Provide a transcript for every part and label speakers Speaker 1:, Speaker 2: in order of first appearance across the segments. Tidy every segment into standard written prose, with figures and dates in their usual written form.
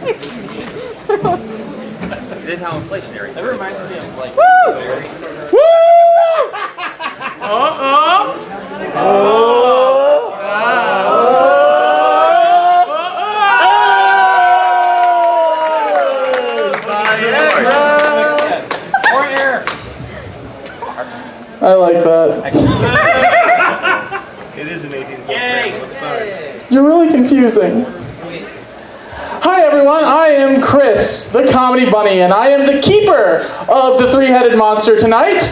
Speaker 1: Did how inflationary. That reminds me of like.
Speaker 2: Woo! Woo!
Speaker 1: More air.
Speaker 2: I like that.
Speaker 3: It is an 18 plus.
Speaker 1: Yay!
Speaker 3: Let's start.
Speaker 2: You're really confusing. Hi everyone, I am Chris, the Comedy Bunny, and I am the keeper of the three-headed monster tonight.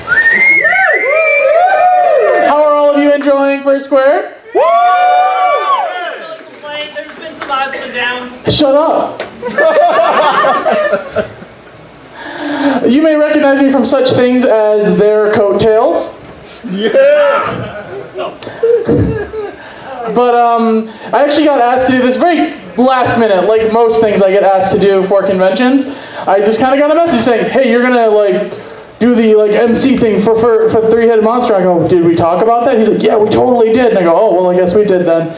Speaker 2: How are all of you enjoying Fursquared?
Speaker 1: There's been some ups and downs.
Speaker 2: Shut up. You may recognize me from such things as their coattails.
Speaker 3: Yeah!
Speaker 2: But I actually got asked to do this very last minute, like most things I get asked to do for conventions. I just kind of got a message saying, hey, you're gonna like do the like MC thing for Three-Headed Monster. I go, did we talk about that? He's like, yeah, we totally did. And I go, oh, well, I guess we did then.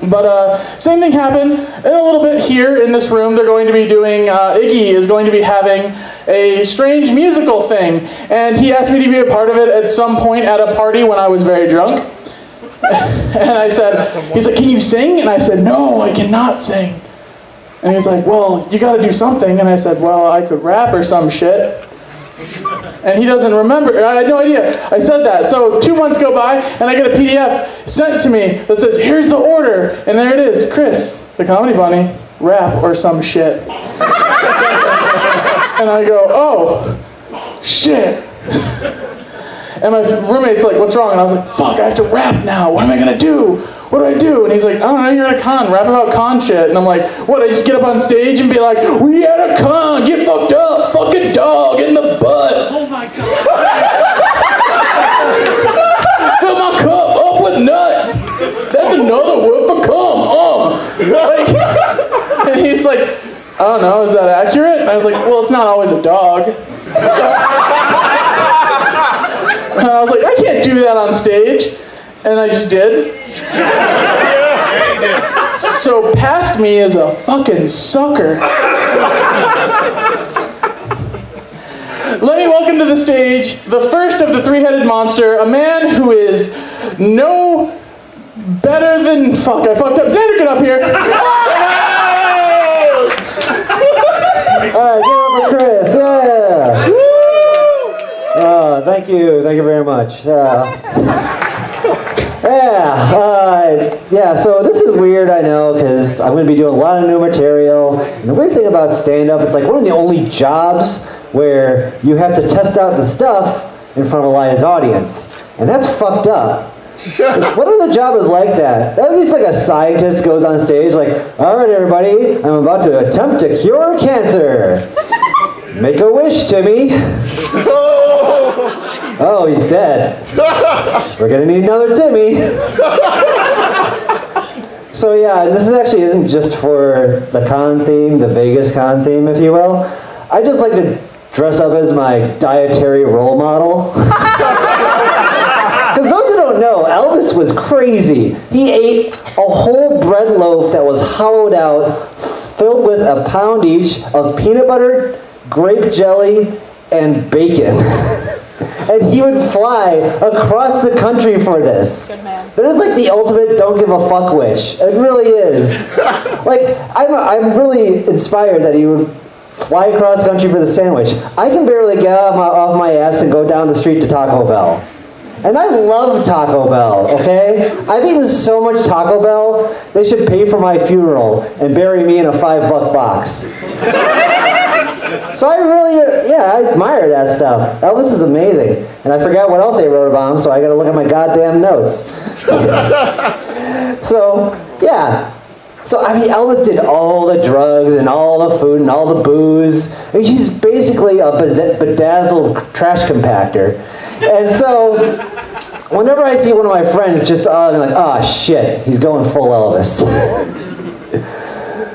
Speaker 2: But same thing happened in a little bit here in this room. They're going to be doing, Iggy is going to be having a strange musical thing. And he asked me to be a part of it at some point at a party when I was very drunk. And I said, he's like, can you sing? And I said, no, I cannot sing. And he's like, well, you got to do something. And I said, well, I could rap or some shit. And he doesn't remember. I had no idea I said that. So 2 months go by, and I get a PDF sent to me that says, here's the order. And there it is, Chris, the Comedy Bunny, rap or some shit. And I go, oh, shit. And my roommate's like, what's wrong? And I was like, fuck, I have to rap now. What am I going to do? What do I do? And he's like, I don't know, you're at a con. Rap about con shit. And I'm like, what, I just get up on stage and be like, we at a con, get fucked up, fuck a dog in the butt.
Speaker 1: Oh my god.
Speaker 2: Fill my cup up with nut. That's another word for cum. Like, and he's like, I don't know, is that accurate? And I was like, well, it's not always a dog. And I was like, I can't do that on stage. And I just did.
Speaker 3: Yeah, you did.
Speaker 2: So past me is a fucking sucker. Let me welcome to the stage the first of the three-headed monster, a man who is no better than... Fuck, I fucked up. Xander, get up here.
Speaker 4: Alright, give it up for Chris. Yeah. Thank you very much. So this is weird, I know, because I'm going to be doing a lot of new material. And the weird thing about stand-up, it's like one of the only jobs where you have to test out the stuff in front of a live audience. And that's fucked up. What other job is like that? That would be just like a scientist goes on stage like, all right, everybody, I'm about to attempt to cure cancer. Make a wish, Timmy. Oh, he's dead. We're gonna need another Timmy. So yeah, this actually isn't just for the con theme, the Vegas con theme, if you will. I just like to dress up as my dietary role model. Because those who don't know, Elvis was crazy. He ate a whole bread loaf that was hollowed out, filled with a pound each of peanut butter, grape jelly, and bacon. And he would fly across the country for this.
Speaker 5: Good man.
Speaker 4: That is like the ultimate don't give a fuck wish. It really is. Like, I'm really inspired that he would fly across the country for the sandwich. I can barely get off my ass and go down the street to Taco Bell. And I love Taco Bell, okay? I've eaten so much Taco Bell, they should pay for my funeral and bury me in a $5 box. So I really, I admire that stuff. Elvis is amazing. And I forgot what else I wrote about him, so I gotta look at my goddamn notes. So, yeah. So, I mean, Elvis did all the drugs and all the food and all the booze. I mean, he's basically a bedazzled trash compactor. And so, whenever I see one of my friends just, I'm like, oh shit, he's going full Elvis.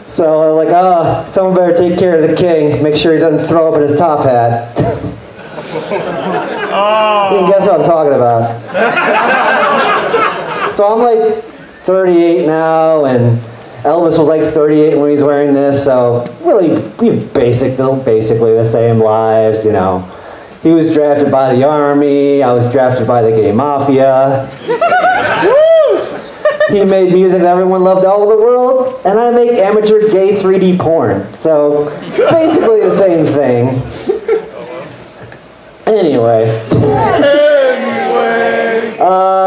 Speaker 4: So I'm like, someone better take care of the king. Make sure he doesn't throw up in his top hat.
Speaker 3: Oh.
Speaker 4: You can guess what I'm talking about. So I'm like 38 now, and Elvis was like 38 when he was wearing this, so really basically the same lives, you know. He was drafted by the Army, I was drafted by the gay mafia. He made music that everyone loved all over the world, and I make amateur gay 3D porn. So, basically the same thing. Anyway.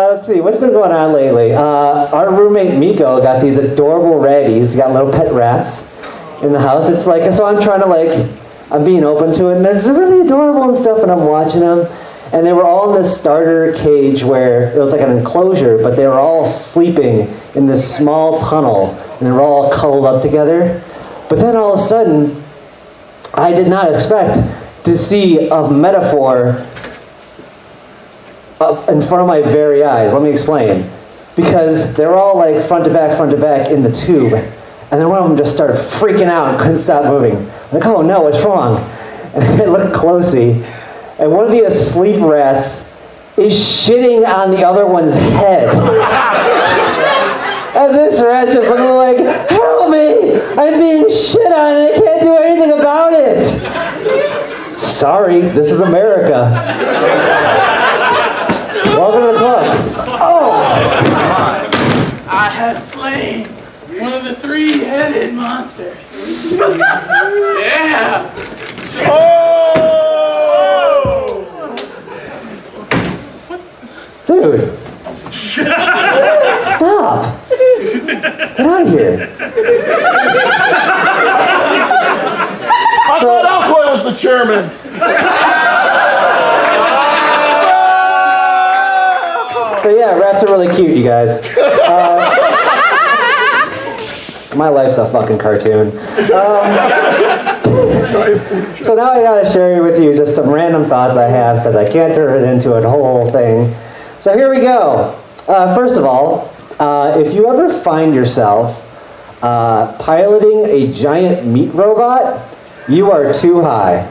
Speaker 4: Let's see, what's been going on lately? Our roommate Miko got these adorable raggies. He's got little pet rats in the house. It's like, so I'm trying to I'm being open to it, and they're really adorable and stuff, and I'm watching them. And they were all in this starter cage where it was like an enclosure, but they were all sleeping in this small tunnel, and they were all cuddled up together. But then all of a sudden, I did not expect to see a metaphor up in front of my very eyes. Let me explain. Because they were all like front to back in the tube, and then one of them just started freaking out and couldn't stop moving. Like, oh no, what's wrong? And I looked closely, and one of the asleep rats is shitting on the other one's head. And this rat's just looking like, help me! I'm being shit on and I can't do anything about it! Sorry, this is America. Welcome to the club. Oh!
Speaker 5: I have slain one of the three-headed monsters. Yeah!
Speaker 3: Oh!
Speaker 4: Dude! Stop! Get out of here.
Speaker 3: I thought Alcoy was the chairman.
Speaker 4: So yeah, rats are really cute, you guys. My life's a fucking cartoon. So now I gotta share with you just some random thoughts I have, because I can't turn it into a whole thing. So here we go. First of all, if you ever find yourself piloting a giant meat robot, you are too high.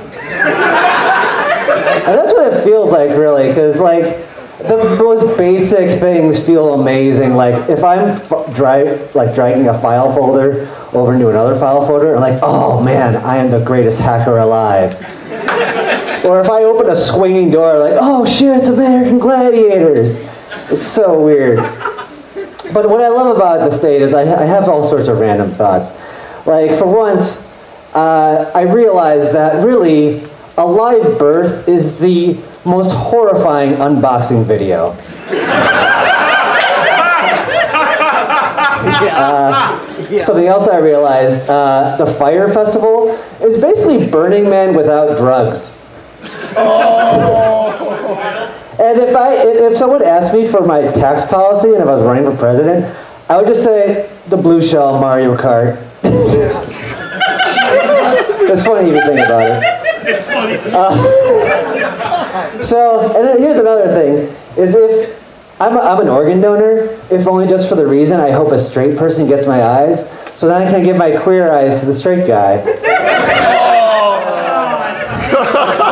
Speaker 4: And that's what it feels like, really, because the most basic things feel amazing. Like if I'm dragging a file folder over into another file folder, I'm like, oh man, I am the greatest hacker alive. Or if I open a swinging door, like, oh shit, it's American Gladiators. It's so weird. But what I love about the state is I have all sorts of random thoughts. Like for once, I realized that really a live birth is the most horrifying unboxing video. Something else I realized, the Fire Festival is basically Burning Man without drugs. And if someone asked me for my tax policy and if I was running for president, I would just say the blue shell Mario Kart. It's funny if you think about it.
Speaker 5: It's funny.
Speaker 4: So, and then here's another thing, is if I'm an organ donor, if only just for the reason I hope a straight person gets my eyes, so then I can give my queer eyes to the straight guy.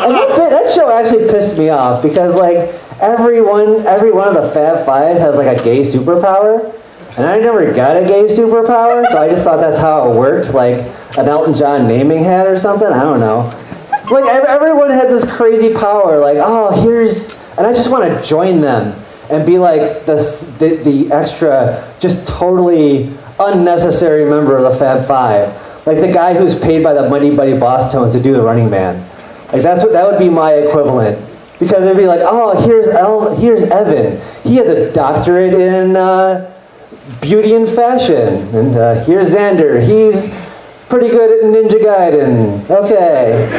Speaker 4: And that show actually pissed me off, because every one of the Fab Five has a gay superpower, and I never got a gay superpower, so I just thought that's how it worked, like an Elton John naming hat or something, I don't know. Everyone has this crazy power, and I just want to join them and be like the extra, just totally unnecessary member of the Fab Five. Like the guy who's paid by the Muddy Buddy Boss Tones to do the Running Man. That would be my equivalent. Because it'd be like, oh, here's Evan. He has a doctorate in beauty and fashion. And here's Xander. He's pretty good at Ninja Gaiden. Okay.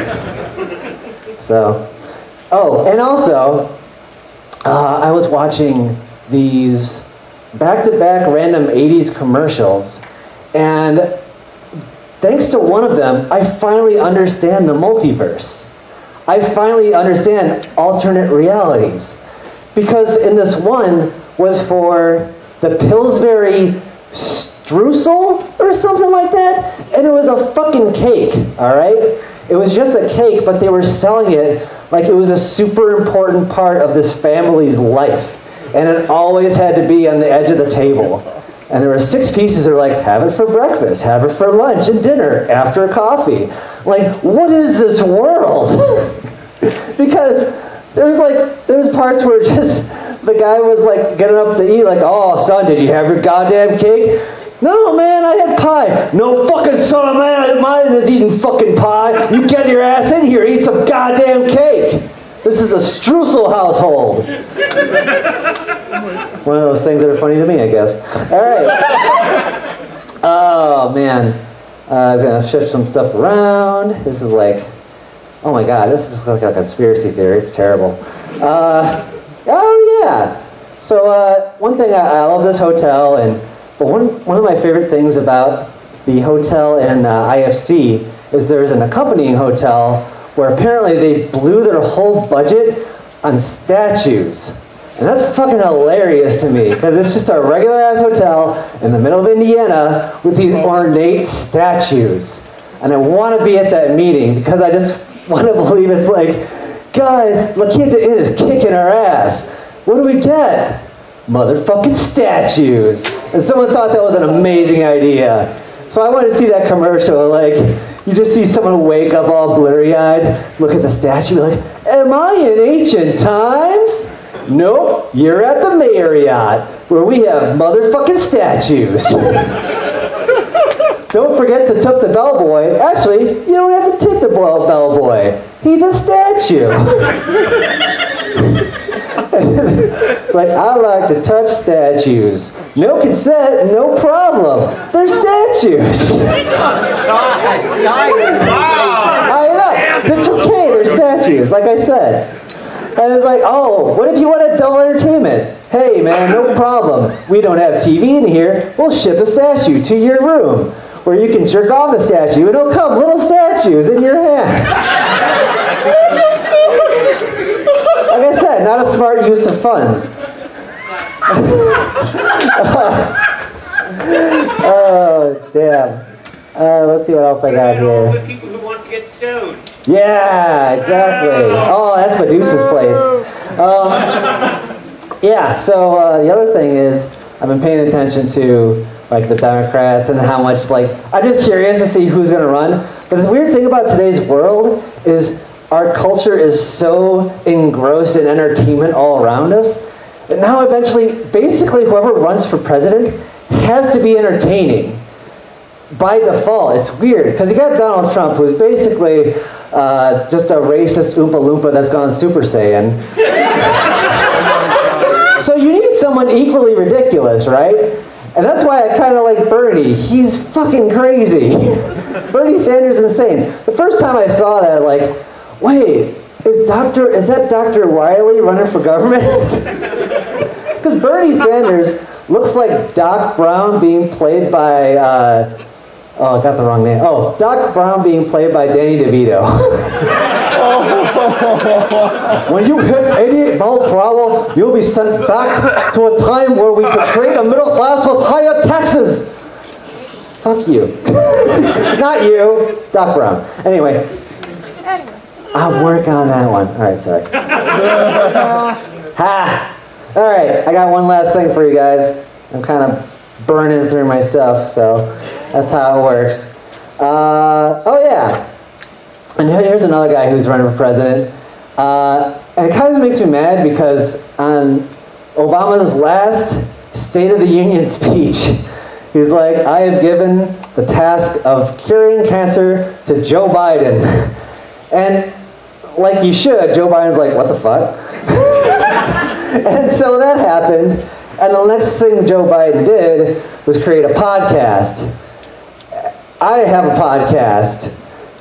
Speaker 4: So, and also, I was watching these back-to-back random 80s commercials, and thanks to one of them, I finally understand the multiverse. I finally understand alternate realities. Because in this one was for the Pillsbury streusel or something like that, and it was a fucking cake, alright? It was just a cake, but they were selling it like it was a super important part of this family's life. And it always had to be on the edge of the table. And there were 6 pieces that were like, have it for breakfast, have it for lunch and dinner, after coffee. Like, what is this world? Because there was parts where just the guy was like getting up to eat, like, oh son, did you have your goddamn cake? No man, I had pie. No fucking son of mine is eating fucking pie. You get your ass in here, eat some goddamn cake. This is a streusel household. One of those things that are funny to me, I guess. All right. Oh man, I'm gonna shift some stuff around. This is like, oh my god, this is just like a conspiracy theory. It's terrible. Oh yeah. So one thing, I love this hotel, but one of my favorite things about the hotel in IFC is there's an accompanying hotel where apparently they blew their whole budget on statues. And that's fucking hilarious to me, because it's just a regular-ass hotel in the middle of Indiana with these ornate statues. And I want to be at that meeting, because I just want to believe it's like, guys, La Quinta Inn is kicking our ass. What do we get? Motherfucking statues. And someone thought that was an amazing idea. So I wanted to see that commercial, like, you just see someone wake up all blurry-eyed, look at the statue, like, am I in ancient times? Nope, you're at the Marriott, where we have motherfucking statues. Don't forget to tip the bellboy. Actually, you don't have to tip the bellboy. He's a statue. It's like, I like to touch statues. No consent, no problem. They're statues. I know. It's okay, they're statues, like I said. And it's like, oh, what if you want adult entertainment? Hey, man, no problem. We don't have TV in here. We'll ship a statue to your room where you can jerk off the statue and it'll come little statues in your hand. Like I said, not a smart use of funds. Oh, damn. Let's see what else I got here.
Speaker 1: The people who want to get stoned.
Speaker 4: Yeah, exactly. Oh, that's Medusa's place. Yeah, so the other thing is, I've been paying attention to like the Democrats and how much, like, I'm just curious to see who's going to run. But the weird thing about today's world is our culture is so engrossed in entertainment all around us that now eventually, basically whoever runs for president has to be entertaining. By default, it's weird, because you got Donald Trump, who's basically just a racist Oompa Loompa that's gone Super Saiyan. So you need someone equally ridiculous, right? And that's why I kind of like Bernie. He's fucking crazy. Bernie Sanders is insane. The first time I saw that, like, wait, is that Dr. Wiley running for government? Because Bernie Sanders looks like Doc Brown being played by, oh, I got the wrong name. Oh, Doc Brown being played by Danny DeVito. When you hit 88 miles per hour, you'll be sent back to a time where we could create a middle class with higher taxes. Fuck you. Not you, Doc Brown. Anyway. I'll work on that one. All right, sorry. Ha! All right, I got one last thing for you guys. I'm kind of burning through my stuff, so that's how it works. Oh yeah, and here's another guy who's running for president. And it kind of makes me mad because on Obama's last State of the Union speech, he's like, I have given the task of curing cancer to Joe Biden. And like you should, Joe Biden's like, what the fuck? And so that happened. And the next thing Joe Biden did was create a podcast. I have a podcast.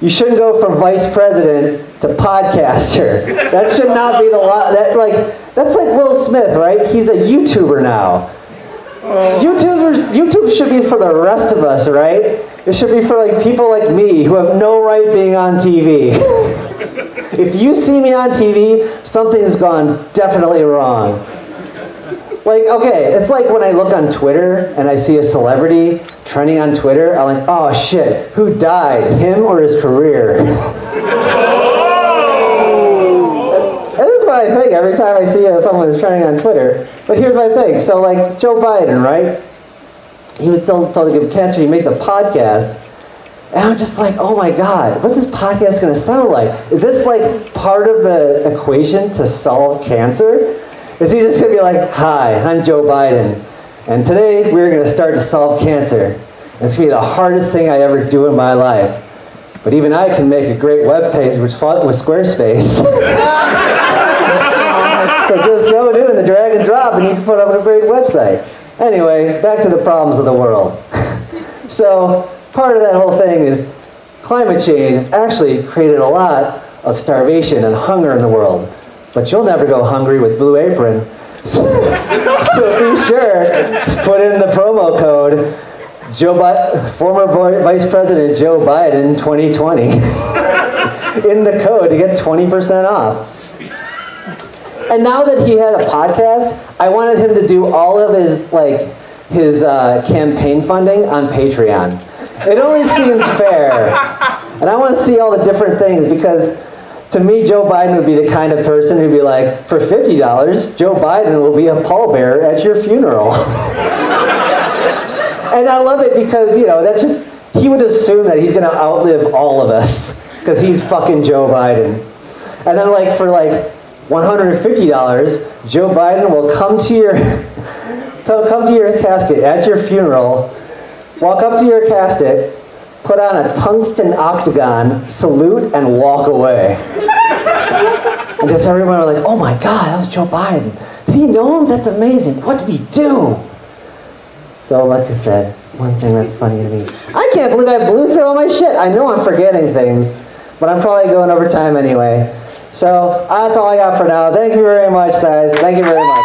Speaker 4: You shouldn't go from vice president to podcaster. That should not be the law. That's like Will Smith, right? He's a YouTuber now. YouTube should be for the rest of us, right? It should be for like people like me who have no right being on TV. If you see me on TV, something's gone definitely wrong. Like, okay, it's like when I look on Twitter and I see a celebrity trending on Twitter, I'm like, oh shit, who died, him or his career? And this is what I think every time I see someone who's trending on Twitter. But here's my thing, so like Joe Biden, right? he was told to give cancer. He makes a podcast. And I'm just like, oh my God, what's this podcast going to sound like? Is this like part of the equation to solve cancer? Is he just going to be like, hi, I'm Joe Biden, and today we're going to start to solve cancer. It's going to be the hardest thing I ever do in my life. But even I can make a great web page with Squarespace. So just go doing the drag and drop and you can put up a great website. Anyway, back to the problems of the world. So part of that whole thing is climate change has actually created a lot of starvation and hunger in the world. But you'll never go hungry with Blue Apron. So be sure to put in the promo code former Vice President Joe Biden 2020 in the code to get 20% off. And now that he had a podcast, I wanted him to do all of his campaign funding on Patreon. It only seems fair. And I want to see all the different things because to me, Joe Biden would be the kind of person who'd be like, for $50, Joe Biden will be a pallbearer at your funeral. And I love it because, that's just, he would assume that he's going to outlive all of us because he's fucking Joe Biden. And then for $150, Joe Biden will come to your casket at your funeral, walk up to your casket, put on a tungsten octagon, salute, and walk away. And just everyone were like, oh my God, that was Joe Biden. Did he know him? That's amazing. What did he do? So like I said, one thing that's funny to me, I can't believe I blew through all my shit. I know I'm forgetting things, but I'm probably going over time anyway. So that's all I got for now. Thank you very much, guys. Thank you very much.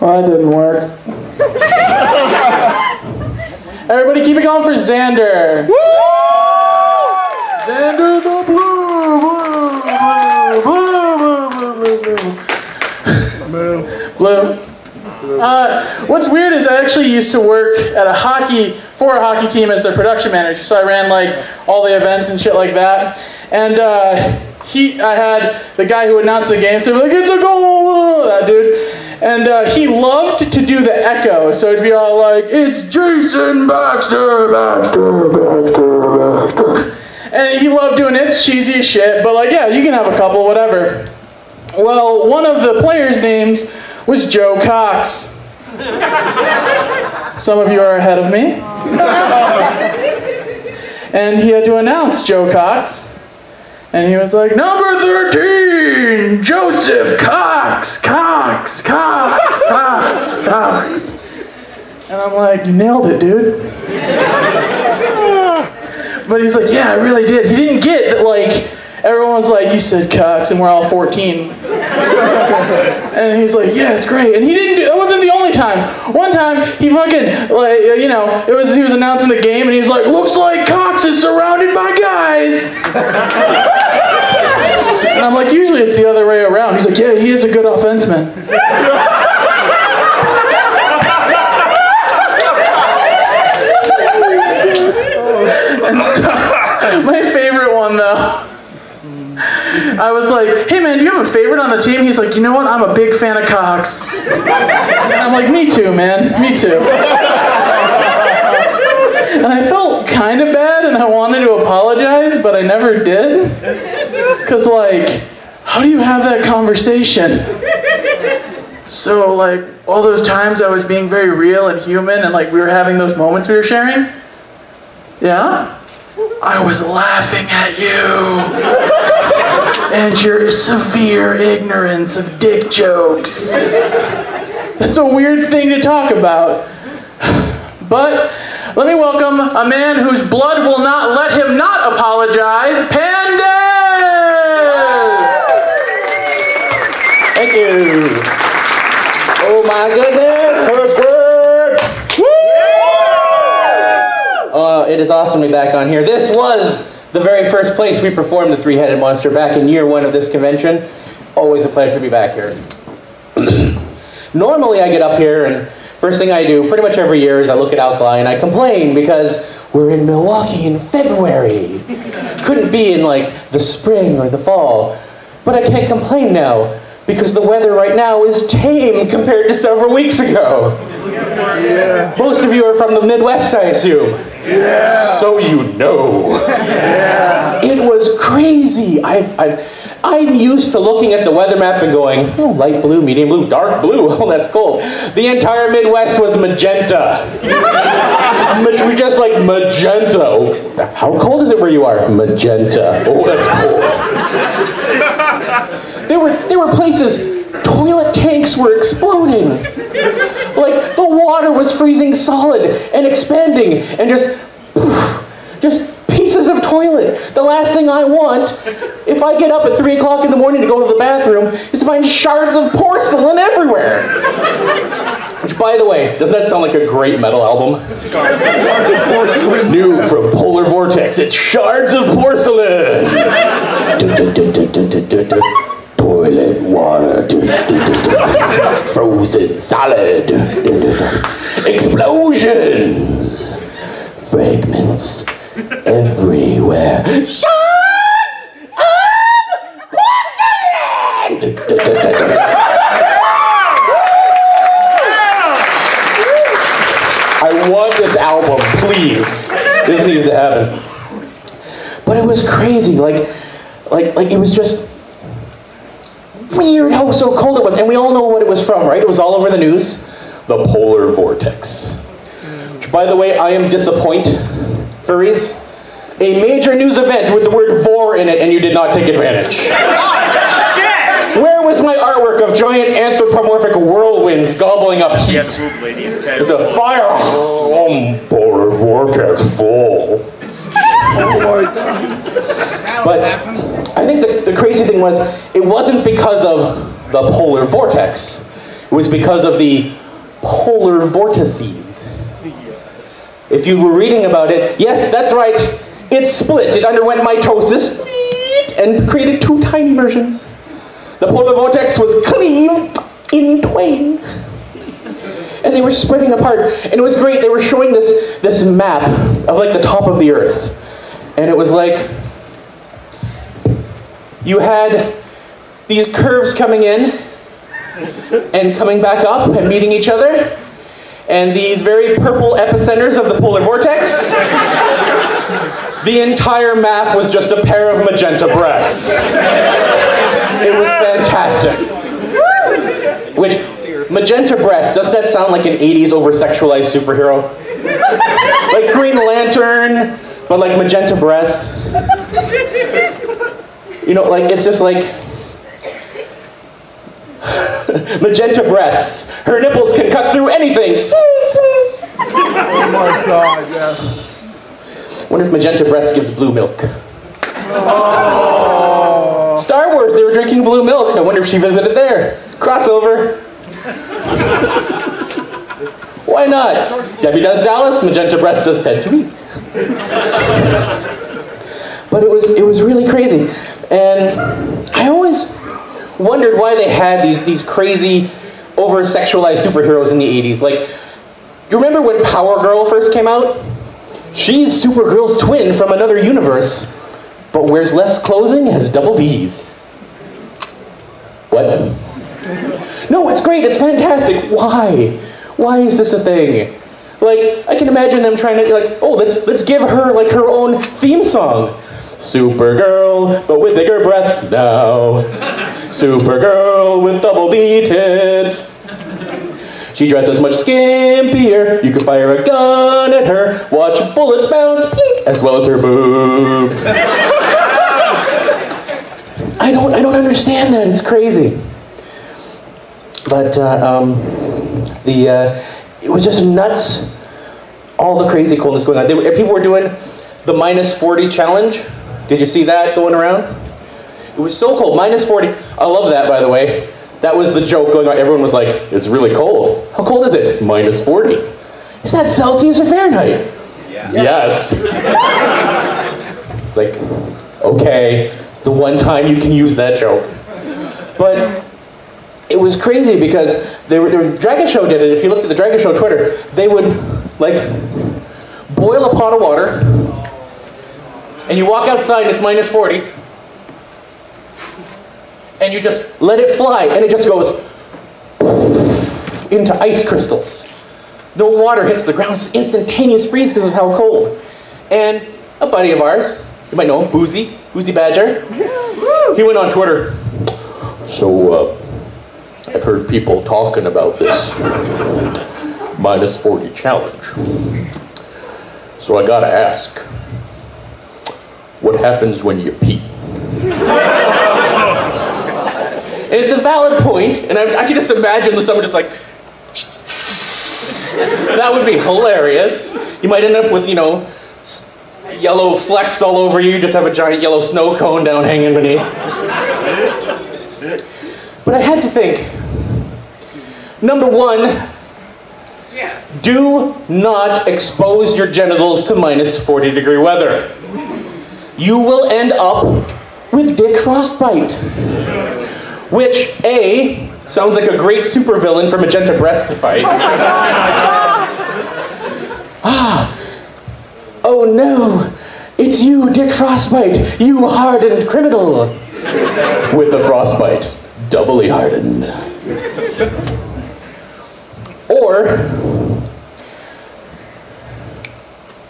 Speaker 2: Well, that didn't work. Everybody keep it going for Xander. Woo! Xander the blue. What's weird is I actually used to work at for a hockey team as their production manager. So I ran all the events and shit like that. And I had the guy who announced the game, so he'd be like, it's a goal, that dude. And he loved to do the echo, so it'd be all like, it's Jason Baxter. And he loved doing it. It's cheesy as shit, but yeah, you can have a couple, whatever. Well, one of the players' names was Joe Cox. Some of you are ahead of me. And he had to announce Joe Cox. And he was like, number 13, Joseph Cox. And I'm like, you nailed it, dude. But he's like, yeah, I really did. He didn't get that, everyone was like, you said Cox, and we're all 14. And he's like, yeah, it's great. And he didn't do, that wasn't the only time. One time, he fucking, he was announcing the game, and he's like, looks like Cox is surrounded by guys. And I'm like, usually it's the other way around. He's like, yeah, he is a good offenseman. And so, my favorite one, though, I was like, hey man, do you have a favorite on the team? He's like, you know what? I'm a big fan of Cox. And I'm like, me too, man. Me too. And I felt kind of bad, and I wanted to apologize, but I never did. Because, how do you have that conversation? So, all those times I was being very real and human, and, we were having those moments we were sharing. Yeah? I was laughing at you. And your severe ignorance of dick jokes. That's a weird thing to talk about. But let me welcome a man whose blood will not let him not apologize, Panda!
Speaker 6: Thank you. Oh my goodness, Fursquared! It is awesome to be back on here. This was the very first place we performed the Three-Headed Monster back in year 1 of this convention. Always a pleasure to be back here. Normally I get up here and first thing I do pretty much every year is I look at Alkali and I complain because we're in Milwaukee in February. Couldn't be in like the spring or the fall. But I can't complain now, because the weather right now is tame compared to several weeks ago. Yeah. Most of you are from the Midwest, I assume.
Speaker 3: Yeah.
Speaker 6: So you know.
Speaker 3: Yeah.
Speaker 6: It was crazy. I'm used to looking at the weather map and going, oh, light blue, medium blue, dark blue. Oh, that's cold. The entire Midwest was magenta. We're just like magenta. Oh, how cold is it where you are? Magenta. Oh, that's cold. There were places, toilet tanks were exploding. Like, the water was freezing solid and expanding and just pieces of toilet. The last thing I want, if I get up at 3 o'clock in the morning to go to the bathroom, is to find shards of porcelain everywhere. Which, by the way, doesn't that sound like a great metal album?
Speaker 3: Shards of porcelain.
Speaker 6: New from Polar Vortex, it's Shards of Porcelain. Toilet water. Frozen solid. Explosions. Fragments everywhere. Shards of porcelain! I want this album, please. This needs to happen. But it was crazy, like it was just weird how so cold it was. And we all know what it was from, right? It was all over the news. The Polar Vortex. Which, by the way, I am disappointed, furries. A major news event with the word vor in it, and you did not take advantage. Where was my artwork of giant anthropomorphic whirlwinds gobbling up heat? There's a fire Polar Vortex full.
Speaker 3: Oh my God.
Speaker 6: But I think the crazy thing was, it wasn't because of the polar vortex. It was because of the polar vortices. If you were reading about it, yes, that's right. It split. It underwent mitosis and created 2 tiny versions. The polar vortex was cleaved in twain. And they were spreading apart. And it was great. They were showing this map of like the top of the Earth. And it was like, you had these curves coming in and coming back up and meeting each other. And these very purple epicenters of the polar vortex. The entire map was just a pair of magenta breasts. It was fantastic. Which, magenta breasts, doesn't that sound like an 80s over-sexualized superhero? Like Green Lantern, but like magenta breasts. You know, like, it's just like magenta breasts. Her nipples can cut through anything.
Speaker 3: Oh my God, yes.
Speaker 6: Wonder if magenta breast gives blue milk.
Speaker 3: Oh.
Speaker 6: Star Wars, they were drinking blue milk. I wonder if she visited there. Crossover. Why not? Debbie does Dallas, magenta breast does Ted 3. But it was really crazy. And I always wondered why they had these crazy, over-sexualized superheroes in the 80s. Like, you remember when Power Girl first came out? She's Supergirl's twin from another universe, but wears less clothing and has double Ds. What? No, it's great, it's fantastic. Why? Why is this a thing? Like, I can imagine them trying to, like, oh, let's give her, like, her own theme song. Supergirl, but with bigger breasts now. Supergirl with double D tits. She dresses much skimpier. You can fire a gun at her, watch bullets bounce, peek, as well as her boobs. I don't understand that. It's crazy. But it was just nuts. All the crazy coolness going on. People were doing the -40 challenge. Did you see that going around? It was so cold, -40. I love that, by the way. That was the joke going on. Everyone was like, it's really cold. How cold is it? -40. Is that Celsius or Fahrenheit? Yeah. Yes. It's like, okay, it's the one time you can use that joke. But it was crazy because the Dragon Show did it. If you looked at the Dragon Show Twitter, they would, like, boil a pot of water, and you walk outside and it's minus 40, and you just let it fly, and it just goes into ice crystals. No water hits the ground, it's instantaneous freeze because of how cold. And a buddy of ours, you might know him, Boozy Badger, he went on Twitter. So, I've heard people talking about this minus 40 challenge. So I gotta ask, what happens when you pee? And it's a valid point, and I can just imagine someone just like, that would be hilarious. You might end up with, you know, yellow flecks all over you, just have a giant yellow snow cone down hanging beneath. But I had to think, number one, do not expose your genitals to minus 40-degree weather. You will end up with dick frostbite. Which, A, sounds like a great supervillain for Magenta Breast to fight. Oh no, it's you, Dick Frostbite, you hardened criminal. With the frostbite, doubly hardened. Or,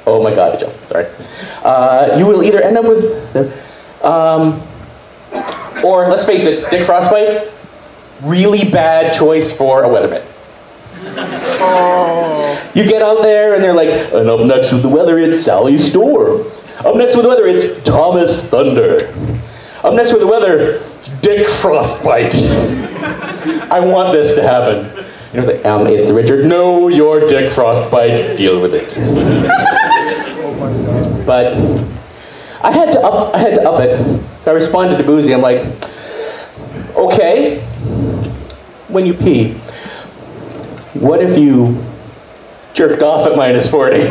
Speaker 6: oh my god, Joe, sorry. You will either end up with, or let's face it, Dick Frostbite, really bad choice for a weatherman. You get out there and they're like, and up next with the weather it's Sally Storms. Up next with the weather it's Thomas Thunder. Up next with the weather, Dick Frostbite. I want this to happen. And I was like, it's Richard. No, you're Dick Frostbite. Deal with it. But I had to up it. So I responded to Boozy. I'm like, okay, when you pee, what if you jerked off at minus 40?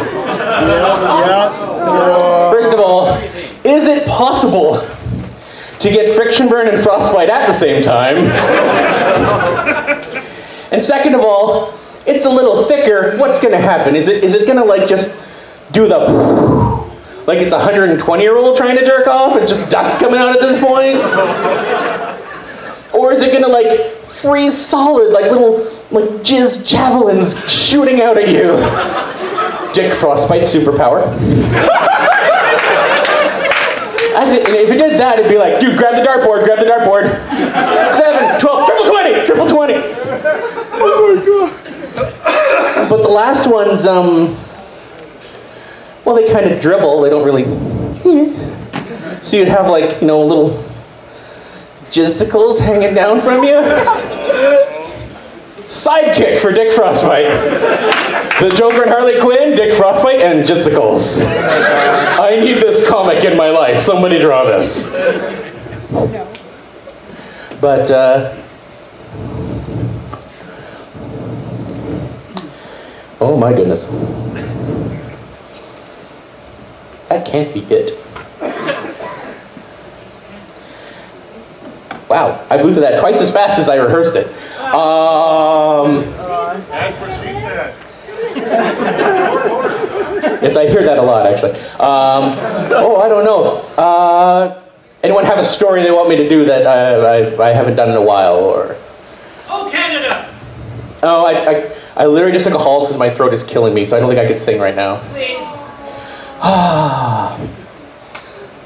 Speaker 6: First of all, is it possible to get friction burn and frostbite at the same time? And second of all, it's a little thicker. What's going to happen? Is it going to like just do the like it's a 120-year-old trying to jerk off? It's just dust coming out at this point? Or is it going to like freeze solid, like little like jizz javelins shooting out at you? Dick Frostbite superpower. And if it did that, it'd be like, dude, grab the dartboard. 7, 12, triple 20. Oh my god. But the last ones, well, they kind of dribble. They don't really. So you'd have like, you know, little jizzicles hanging down from you. Sidekick for Dick Frostbite. The Joker and Harley Quinn, Dick Frostbite, and jizzicles. I need this comic in my life. Somebody draw this. But, oh my goodness. That can't be it. Wow, I blew through that twice as fast as I rehearsed it.
Speaker 3: That's what she said.
Speaker 6: Yes, I hear that a lot, actually. Oh, I don't know. Anyone have a story they want me to do that I haven't done in a while, or?
Speaker 5: Oh, Canada!
Speaker 6: Oh, I literally just took a halls because my throat is killing me, so I don't think I could sing right now.
Speaker 5: Please.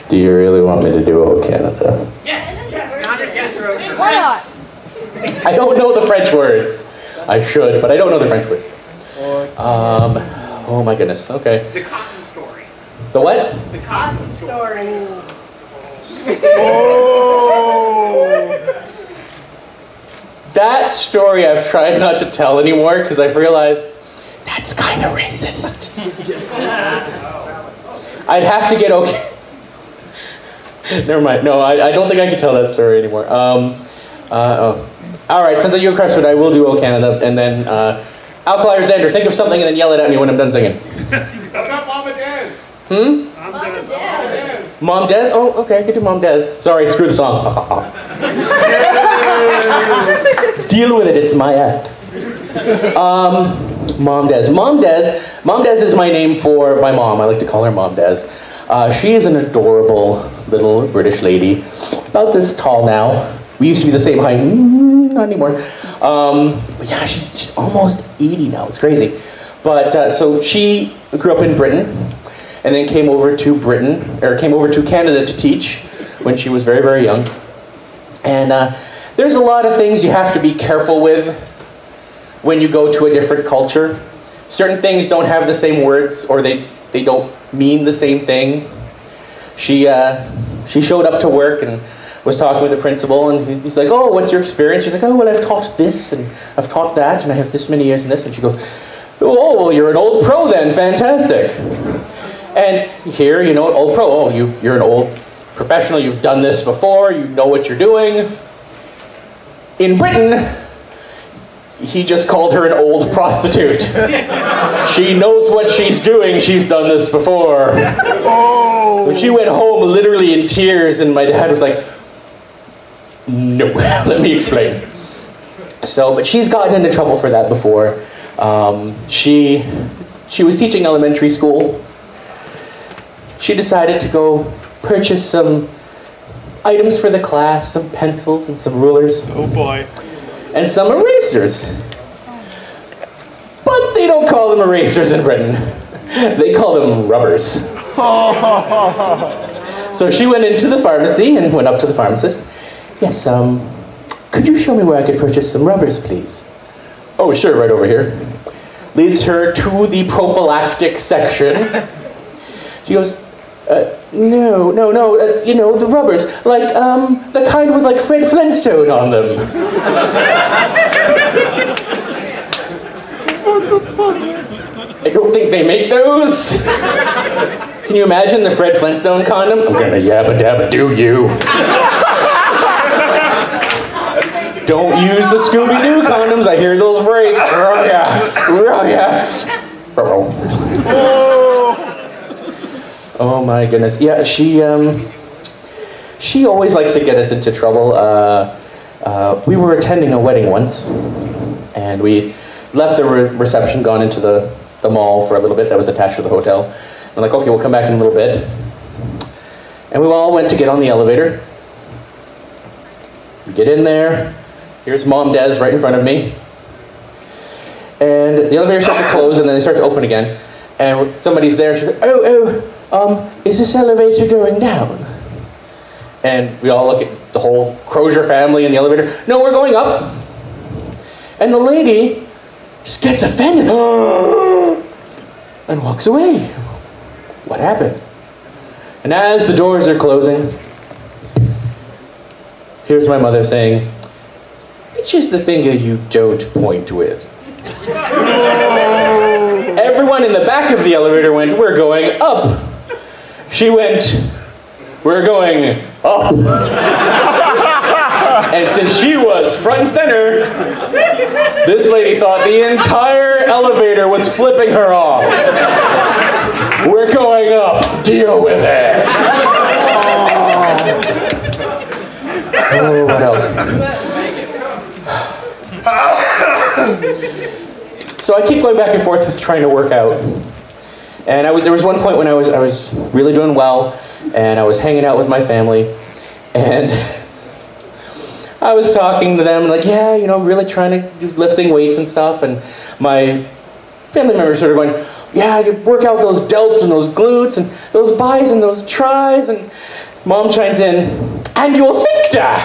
Speaker 6: Do you really want me to do Oh Canada?
Speaker 5: Yes.
Speaker 7: Why not?
Speaker 6: I don't know the French words. I should, but I don't know the French words. Oh my goodness. Okay.
Speaker 5: The cotton story.
Speaker 6: The what?
Speaker 5: The cotton story.
Speaker 6: That story I've tried not to tell anymore because I've realized that's kind of racist. I'd have to get okay. Never mind. No, I don't think I can tell that story anymore. All right, since I do a Crestwood, I will do Oh Canada, and then Alkali or Xander, think of something and then yell it at me when I'm done singing.
Speaker 3: How about Mama Dez?
Speaker 7: Mama Dez.
Speaker 6: Mom Dez? Oh, okay, I can do Mom Dez. Sorry, screw the song. Deal with it, it's my act. Mom Des. Mom Des is my name for my mom. I like to call her Mom Des. She is an adorable little British lady, about this tall now. We used to be the same height, not anymore. But yeah, she's almost 80 now. It's crazy. But so she grew up in Britain, and then came over to Canada to teach when she was very, very young. And there's a lot of things you have to be careful with when you go to a different culture. Certain things don't have the same words, or they don't mean the same thing. She showed up to work and was talking with the principal, and he's like, "Oh, what's your experience?" She's like, "Oh, well, I've taught this, and I've taught that, and I have this many years in this." And she goes, "Oh, well, you're an old pro then, fantastic." And here, old pro, oh, you're an old professional, you've done this before, you know what you're doing. In Britain, he just called her an old prostitute. She knows what she's doing, she's done this before. When she went home literally in tears, and my dad was like, "No, let me explain." But she's gotten into trouble for that before. She was teaching elementary school. She decided to go purchase some items for the class, some pencils and some rulers.
Speaker 3: Oh boy.
Speaker 6: And some erasers. But they don't call them erasers in Britain. They call them rubbers. So she went into the pharmacy and went up to the pharmacist. "Yes, could you show me where I could purchase some rubbers, please?" "Oh, sure, right over here." Leads her to the prophylactic section. She goes, no, the rubbers, like, the kind with, like, Fred Flintstone on them."
Speaker 3: What the fuck?
Speaker 6: "I don't think they make those." Can you imagine the Fred Flintstone condom? "I'm gonna yabba dabba do you." "Don't use the Scooby-Doo condoms, I hear those break." "Oh yeah. Oh my goodness. Yeah, she always likes to get us into trouble. We were attending a wedding once, and we left the reception, gone into the mall for a little bit that was attached to the hotel. I'm like, "Okay, we'll come back in a little bit." And we all went to get on the elevator. We get in there. Here's Mom Des right in front of me. And the elevator starts to close, and then they start to open again. And somebody's there. She's like, is this elevator going down?" And we all look at the whole Crozier family in the elevator. "No, we're going up." And the lady just gets offended and walks away. What happened? And as the doors are closing, here's my mother saying, "Which is the finger you don't point with?" Everyone in the back of the elevator went, "We're going up." She went, "We're going up." And since she was front and center, this lady thought the entire elevator was flipping her off. "We're going up. Deal with it." Oh, what else? So I keep going back and forth with trying to work out. And there was one point when I was really doing well, and I was hanging out with my family, and I was talking to them like, "Yeah, really trying to do lifting weights and stuff." And my family members sort of going, "Yeah, you work out those delts and those glutes and those bis and those tris." And Mom chimes in, "And your sphincter."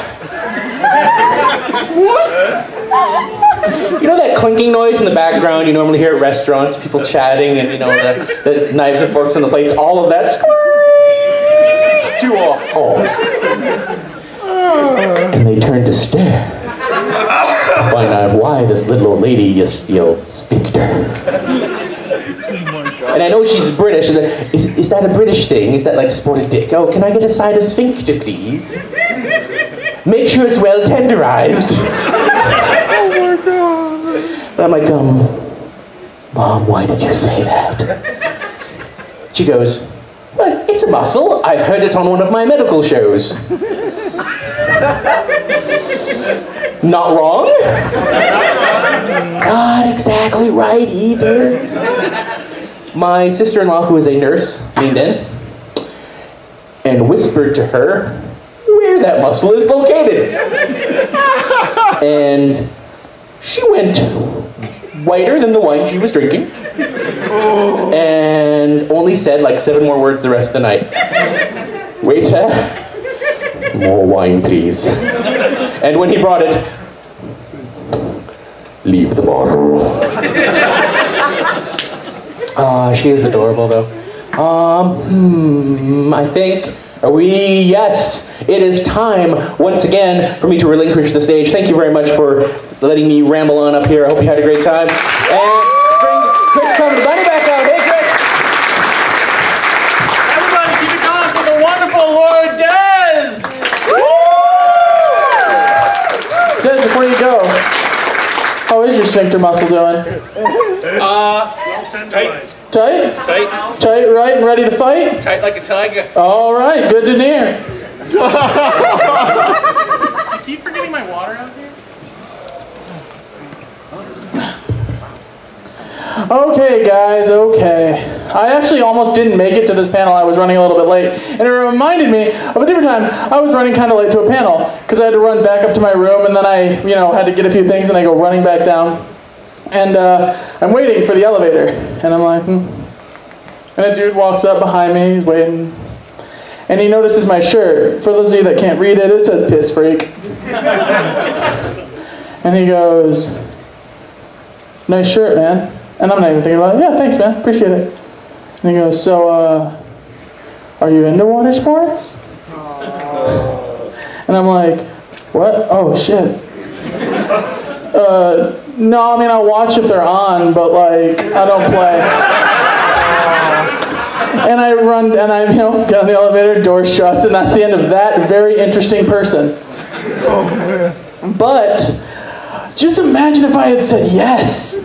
Speaker 6: What? You know that clinking noise in the background you normally hear at restaurants, people chatting, and the knives and forks on the plates, all of that screeched to a halt. And they turned to stare. Find out why this little old lady just yelled sphincter. And I know she's British. Is that a British thing? Is that like sported dick? "Oh, can I get a side of sphincter, please? Make sure it's well tenderized."
Speaker 3: Oh my god.
Speaker 6: And I'm like, "Mom, why did you say that?" She goes, "Well, it's a muscle. I've heard it on one of my medical shows." Not wrong. Not exactly right either. My sister-in-law, who is a nurse, leaned in and whispered to her where that muscle is located. And she went whiter than the wine she was drinking and only said like 7 more words the rest of the night. Waiter, more wine, please. And when he brought it, leave the bottle. She is adorable, though. I think, yes, it is time, once again, for me to relinquish the stage. Thank you very much for letting me ramble on up here. I hope you had a great time. And bring Chris Cover Bunny back out. Hey, Chris!
Speaker 2: Everybody keep it going for the wonderful Lord Des! Des, before you go, how is your sphincter muscle doing?
Speaker 1: Tight.
Speaker 2: Tight?
Speaker 1: Tight.
Speaker 2: Tight, right, and ready to fight?
Speaker 1: Tight like a tiger.
Speaker 2: All right, good to hear. I keep forgetting my water out here. Okay, guys, okay. I actually almost didn't make it to this panel. I was running a little bit late. And it reminded me of a different time. I was running kind of late to a panel because I had to run back up to my room, and then I, had to get a few things, and I go running back down. And I'm waiting for the elevator. And I'm like, And a dude walks up behind me. He's waiting. And he notices my shirt. For those of you that can't read it, it says Piss Freak. And he goes, nice shirt, man. And I'm not even thinking about it. Yeah, thanks, man. Appreciate it. And he goes, so, are you into water sports? And I'm like, what? Oh, shit. No, I mean, I'll watch if they're on, but, like, I don't play. And I run, and I, get on the elevator, door shuts, and that's the end of that very interesting person. Oh, man. But, just imagine if I had said yes.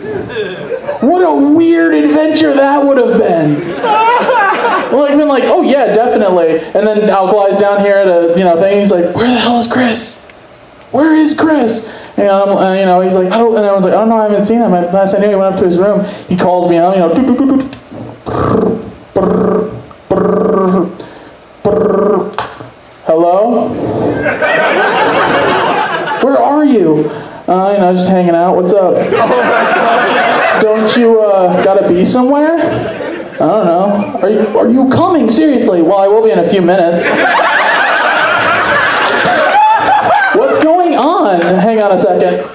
Speaker 2: What a weird adventure that would have been. Well, I've been like, oh yeah, definitely. And then Alkali's down here at a thing. He's like, where the hell is Chris? Where is Chris? And he's like, I don't. And everyone's like, I don't know, I haven't seen him. Last I knew, he went up to his room. He calls me out, hello? Where are you? Just hanging out. What's up? Don't you gotta be somewhere? I don't know. Are you coming? Seriously? Well, I will be in a few minutes. What's going on? Hang on a second.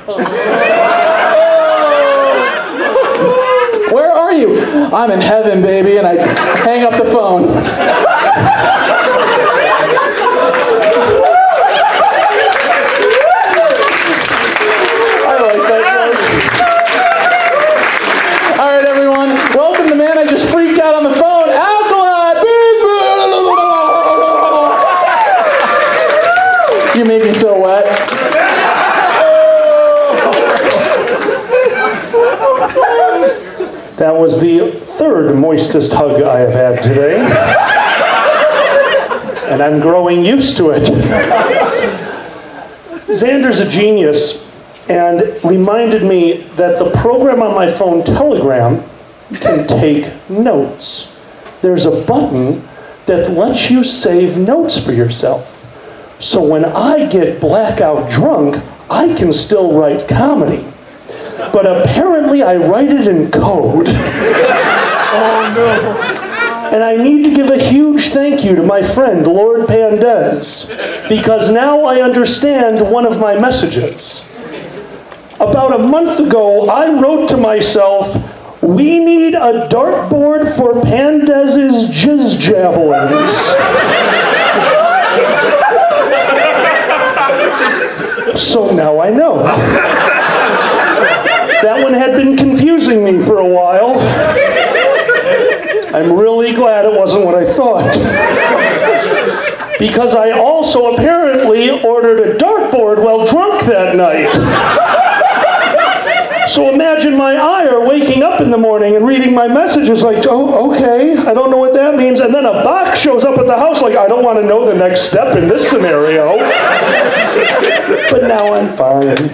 Speaker 2: Where are you? I'm in heaven, baby, and I hang up the phone. Alright, everyone. Welcome the man I just freaked out on the phone, Alkali! You made me so wet.
Speaker 8: That was the third moistest hug I have had today. And I'm growing used to it. Xander's a genius and reminded me that the program on my phone, Telegram, can take notes. There's a button that lets you save notes for yourself. So when I get blackout drunk, I can still write comedy. But apparently I write it in code. Oh no. And I need to give a huge thank you to my friend, Lord Pandez, because now I understand one of my messages. About a month ago, I wrote to myself, we need a dartboard for Pandez's jizz javelins. So now I know. That one had been confusing me for a while. I'm really glad it wasn't what I thought. Because I also apparently ordered a dartboard while drunk that night. So imagine my ire waking up in the morning and reading my messages like, oh, okay, I don't know what that means. And then a box shows up at the house like, I don't want to know the next step in this scenario. But now I'm fine.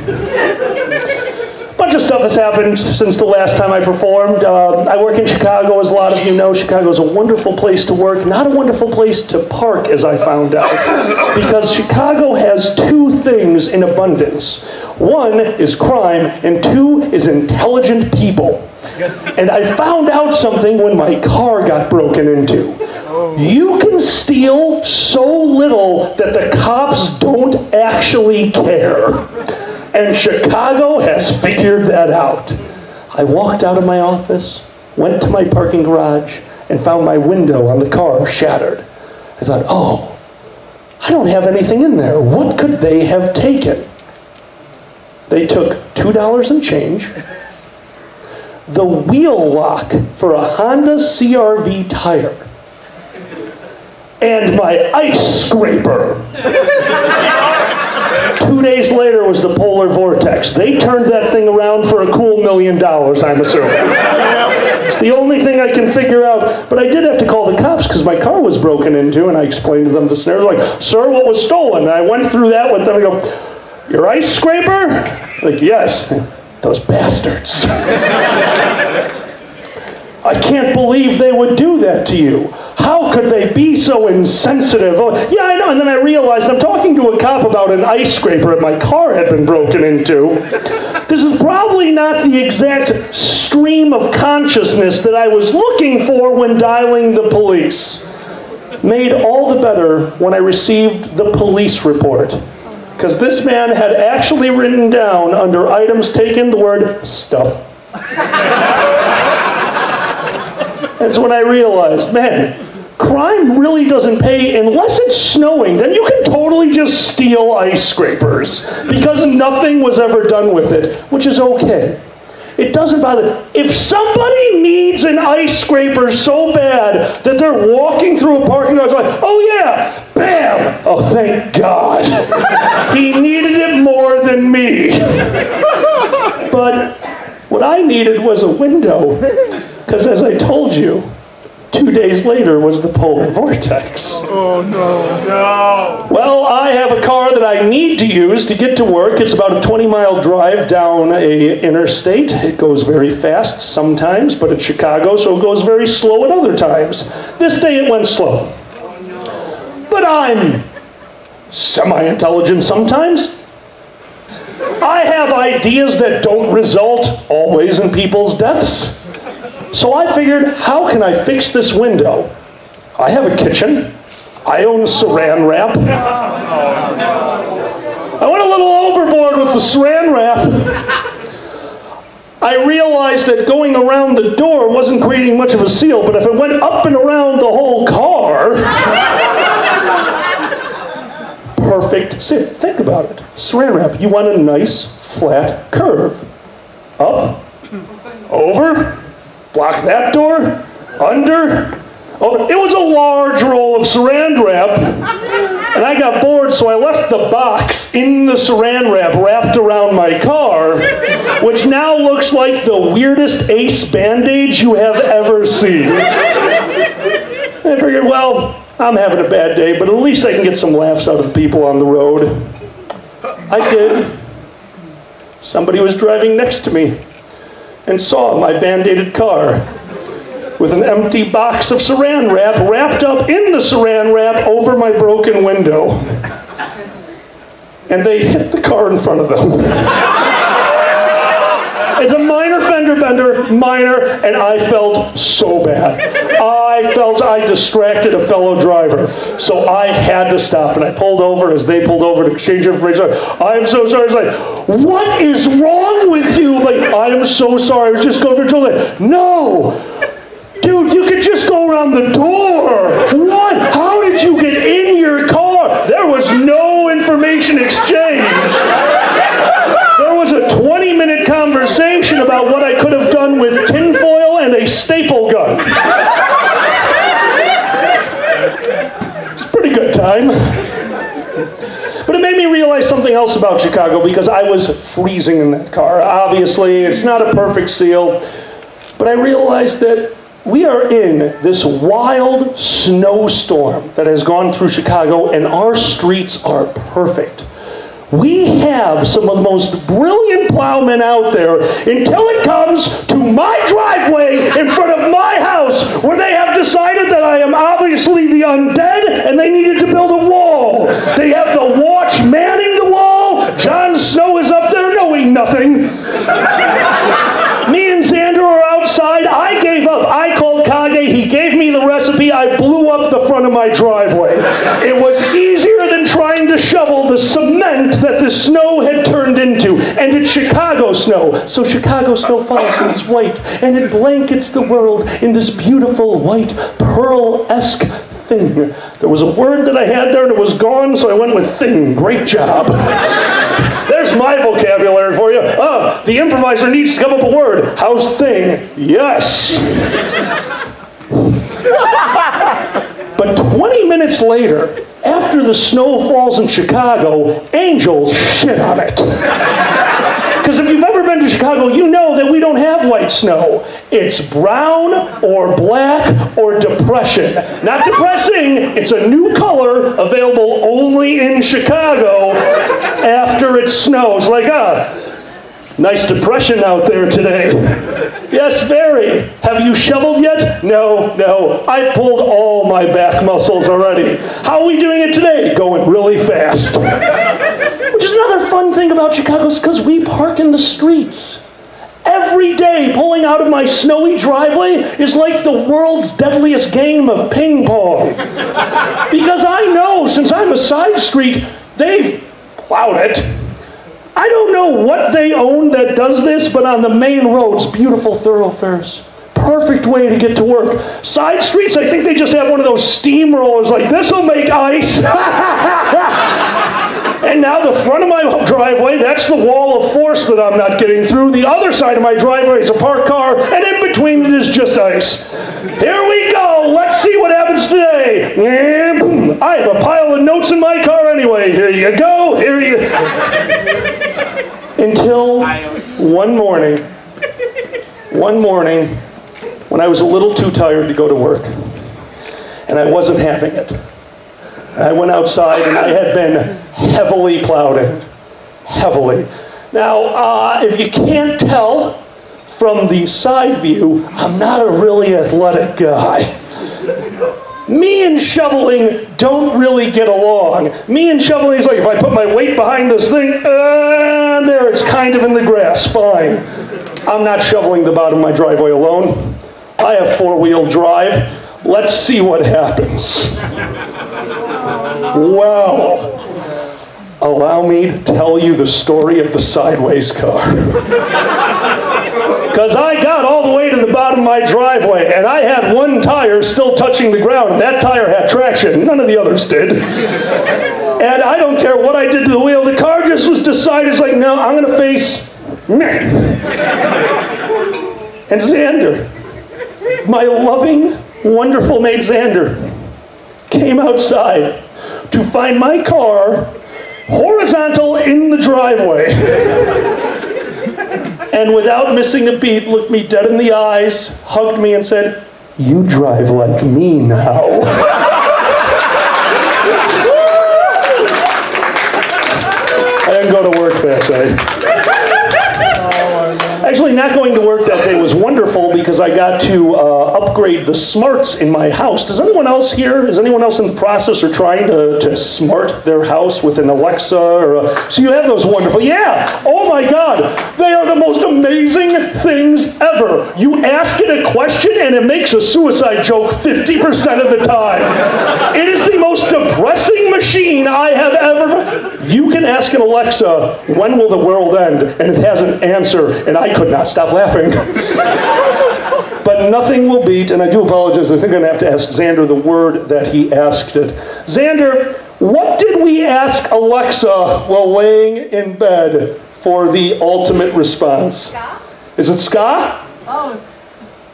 Speaker 8: But bunch of stuff has happened since the last time I performed. I work in Chicago, as a lot of you know. Chicago is a wonderful place to work, not a wonderful place to park, as I found out. Because Chicago has two things in abundance. One is crime, and two is intelligent people. And I found out something when my car got broken into. You can steal so little that the cops don't actually care. And Chicago has figured that out. I walked out of my office, went to my parking garage, and found my window on the car shattered. I thought, oh, I don't have anything in there. What could they have taken? They took $2 and change, the wheel lock for a Honda CR-V tire, and my ice scraper. 2 days later was the polar vortex. They turned that thing around for a cool $1 million, I'm assuming. It's the only thing I can figure out. But I did have to call the cops because my car was broken into, and I explained to them the scenario. Like, sir, what was stolen? And I went through that with them. I go, your ice scraper? Like, yes. Those bastards. I can't believe they would do that to you. How could they be so insensitive? Oh, yeah, I know. And then I realized I'm talking to a cop about an ice scraper that my car had been broken into. This is probably not the exact stream of consciousness that I was looking for when dialing the police. Made all the better when I received the police report. Because this man had actually written down under items taken the word stuff. That's when I realized, man, crime really doesn't pay unless it's snowing. Then you can totally just steal ice scrapers because nothing was ever done with it, which is okay. It doesn't bother. If somebody needs an ice scraper so bad that they're walking through a parking lot, it's like, oh yeah, bam! Oh, thank God. He needed it more than me. But what I needed was a window. Because as I told you, 2 days later was the polar vortex.
Speaker 3: Oh, no.
Speaker 8: Well, I have a car that I need to use to get to work. It's about a 20-mile drive down a interstate. It goes very fast sometimes, but it's Chicago, so it goes very slow at other times. This day it went slow. But I'm semi-intelligent sometimes. I have ideas that don't result always in people's deaths. So I figured, how can I fix this window? I have a kitchen. I own saran wrap. I went a little overboard with the saran wrap. I realized that going around the door wasn't creating much of a seal, but if it went up and around the whole car, perfect seal. Think about it. Saran wrap, you want a nice, flat curve. Up, over, block that door, under, over. It was a large roll of saran wrap, and I got bored, so I left the box in the saran wrap wrapped around my car, which now looks like the weirdest Ace Band-Aid you have ever seen. I figured, well, I'm having a bad day, but at least I can get some laughs out of people on the road. I did. Somebody was driving next to me and saw my Band-Aided car with an empty box of saran wrap wrapped up in the saran wrap over my broken window. And they hit the car in front of them. It's a minor fender bender, minor, and I felt so bad. I felt I distracted a fellow driver. So I had to stop, and I pulled over as they pulled over to exchange information. I am so sorry. It's like, what is wrong with you? Like, I am so sorry. I was just going for a toilet. No! Dude, you could just go around the door. What? How did you get in your car? There was no information exchange. There was a 20-minute conversation about what I could have done with tinfoil and a staple gun. It's a pretty good time. But it made me realize something else about Chicago because I was freezing in that car. Obviously, it's not a perfect seal, but I realized that we are in this wild snowstorm that has gone through Chicago, and our streets are perfect. We have some of the most brilliant plowmen out there until it comes to my driveway in front of my house where they have decided that I am obviously the undead and they needed to build a wall. They have the watch manning the wall. Jon Snow is up there knowing nothing. Me and Xander are outside. I gave up. I called Kage. He gave me the recipe. I blew up the front of my driveway. It was easier than trying to shovel the cement that the snow had turned into. And it's Chicago snow. So Chicago snow falls and it's white. And it blankets the world in this beautiful white pearl-esque thing. There was a word that I had there and it was gone, so I went with thing. Great job. There's my vocabulary for you. The improviser needs to come up with a word. How's thing? Yes. But 20 minutes later, after the snow falls in Chicago, angels shit on it. Because if you've ever been to Chicago, you know that we don't have white snow. It's brown or black or depression. Not depressing, it's a new color available only in Chicago after it snows. Like, nice depression out there today. Yes, very. Have you shoveled yet? No. I've pulled all my back muscles already. How are we doing it today? Going really fast. Which is another fun thing about Chicago, is because we park in the streets. Every day, pulling out of my snowy driveway is like the world's deadliest game of ping pong. Because I know, since I'm a side street, they've plowed it. I don't know what they own that does this, but on the main roads, beautiful thoroughfares. Perfect way to get to work. Side streets, I think they just have one of those steamrollers like, this'll make ice. And now the front of my driveway, that's the wall of force that I'm not getting through. The other side of my driveway is a parked car, and in between it is just ice. Here we go. Let's see what happens today. I have a pile of notes in my car anyway. Here you go. Until one morning, when I was a little too tired to go to work, and I wasn't having it. I went outside and I had been heavily plowed in. Heavily. Now, if you can't tell from the side view, I'm not a really athletic guy. Me and shoveling don't really get along. Me and shoveling is like, if I put my weight behind this thing, there it's kind of in the grass, fine. I'm not shoveling the bottom of my driveway alone. I have four-wheel drive. Let's see what happens. Well, allow me to tell you the story of the sideways car. Because I got all the way to the bottom of my driveway, and I had one tire still touching the ground, and that tire had traction. None of the others did. And I don't care what I did to the wheel. The car just was decided, it's like, no, I'm going to face me. And Xander, my loving, wonderful mate Xander, came outside to find my car horizontal in the driveway. And without missing a beat, looked me dead in the eyes, hugged me and said, "You drive like me now." I didn't go to work that day. Actually, not going to work that day was wonderful because I got to upgrade the smarts in my house. Does anyone else here, is anyone else in the process or trying to smart their house with an Alexa? So you have those wonderful, yeah, oh my God, they are the most amazing things ever. You ask it a question and it makes a suicide joke 50% of the time. It is the most depressing machine I have ever. You can ask an Alexa, when will the world end? And it has an answer, and I could not stop laughing. But nothing will beat, and I do apologize, I think I'm going to have to ask Xander the word that he asked it. Xander, what did we ask Alexa while laying in bed for the ultimate response?
Speaker 7: Ska?
Speaker 8: Is it ska?
Speaker 7: Oh.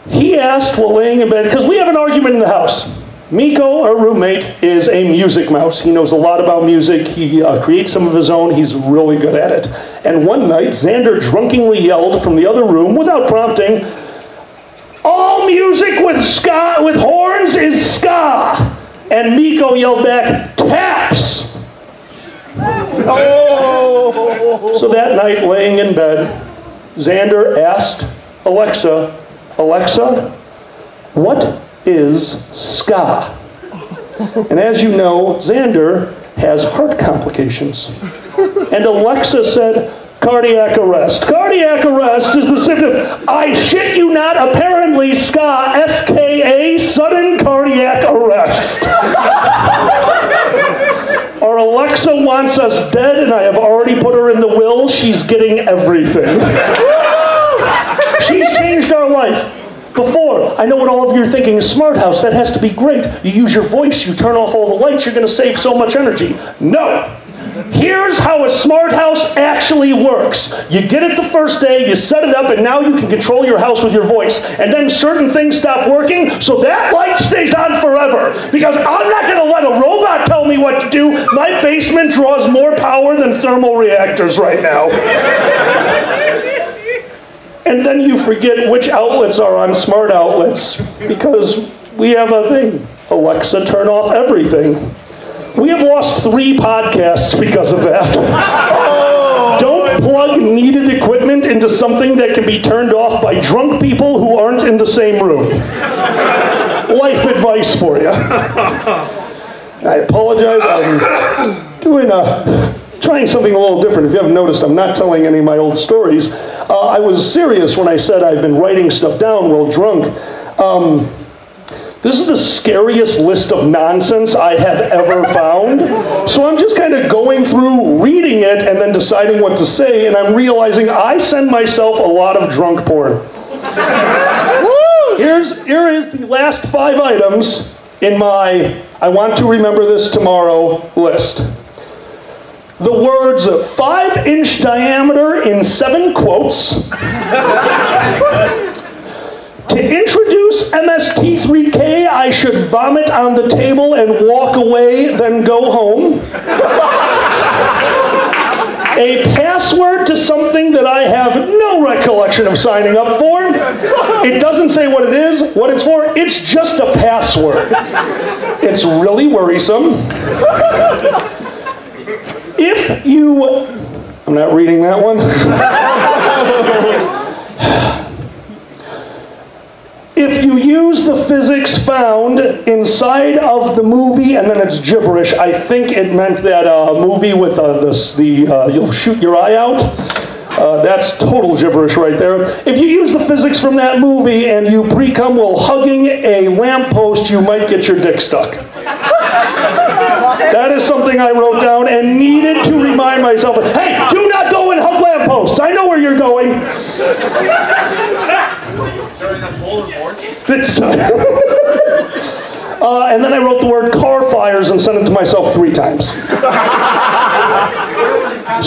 Speaker 8: He asked while laying in bed, because we have an argument in the house. Miko, our roommate, is a music mouse. He knows a lot about music. He creates some of his own. He's really good at it. And one night, Xander drunkenly yelled from the other room, without prompting, "All music with ska, with horns is ska!" And Miko yelled back, "Taps!"
Speaker 3: Oh!
Speaker 8: So that night, laying in bed, Xander asked Alexa, "Alexa, what is ska?" And as you know, Xander has heart complications. And Alexa said, "Cardiac arrest. Cardiac arrest is the symptom." I shit you not, apparently ska, S-K-A, sudden cardiac arrest. Our Alexa wants us dead, and I have already put her in the will. She's getting everything. She's changed our life. Before, I know what all of you are thinking, a smart house, that has to be great. You use your voice, you turn off all the lights, you're going to save so much energy. No! Here's how a smart house actually works. You get it the first day, you set it up, and now you can control your house with your voice. And then certain things stop working, so that light stays on forever. Because I'm not going to let a robot tell me what to do. My basement draws more power than thermal reactors right now. And then you forget which outlets are on smart outlets, because we have a thing. Alexa, turn off everything. We have lost 3 podcasts because of that. Don't plug needed equipment into something that can be turned off by drunk people who aren't in the same room. Life advice for you. I apologize. I'm trying something a little different. If you haven't noticed, I'm not telling any of my old stories. I was serious when I said I've been writing stuff down while drunk. This is the scariest list of nonsense I have ever found. So I'm just kind of going through, reading it, and then deciding what to say, and I'm realizing I send myself a lot of drunk porn. Here is the last 5 items in my I want to remember this tomorrow list. The words 5-inch diameter in 7 quotes. To introduce MST3K, I should vomit on the table and walk away, then go home. A password to something that I have no recollection of signing up for. It doesn't say what it is, what it's for. It's just a password. It's really worrisome. If you... I'm not reading that one. If you use the physics found inside of the movie, and then it's gibberish, I think it meant that movie with you'll shoot your eye out. That's total gibberish right there. If you use the physics from that movie and you pre-cum while hugging a lamppost, you might get your dick stuck. That is something I wrote down and needed to remind myself. Hey, do not go and hug lampposts. I know where you're going. And then I wrote the word car fires and sent it to myself 3 times.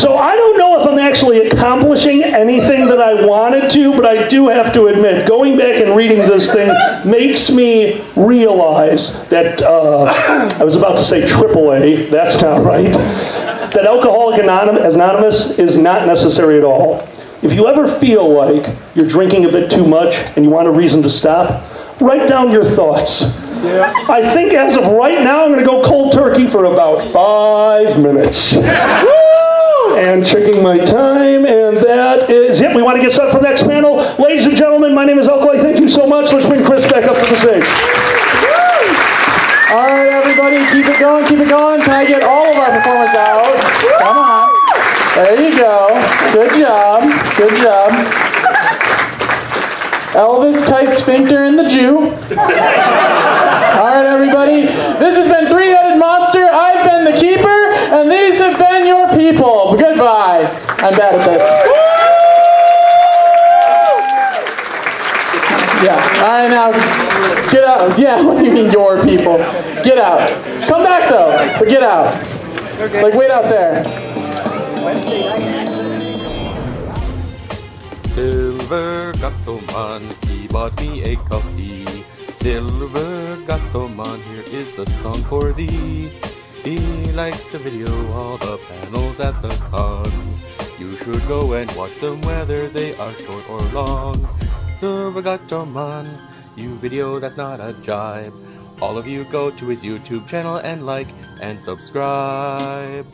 Speaker 8: So I don't know if I'm actually accomplishing anything that I wanted to, but I do have to admit, going back and reading this thing makes me realize that, I was about to say AAA, that's not right, that Alcoholics Anonymous is not necessary at all. If you ever feel like you're drinking a bit too much and you want a reason to stop, write down your thoughts. Yeah. I think as of right now, I'm going to go cold turkey for about 5 minutes. And checking my time, and that is it. We want to get set for the next panel. Ladies and gentlemen, my name is Elkley. Thank you so much. Let's bring Chris back up to the stage.
Speaker 2: All right, everybody, keep it going, keep it going. Can I get all of our performers out? Come on. There you go. Good job. Good job. Elvis, tight sphincter, and the Jew. All right, everybody. This has been Three-Headed Monster. I've been the Keeper, and these have been your people. Goodbye. I'm bad at this. Yeah. All right, now, get out. Yeah, what do you mean, your people? Get out. Come back, though, but get out. Like, wait out there.
Speaker 9: Silver Gato Man, he bought me a coffee. Silver Gato Man, here is the song for thee. He likes to video all the panels at the cons. You should go and watch them whether they are short or long. Silver Gato Man, you video that's not a jibe. All of you go to his YouTube channel and like and subscribe.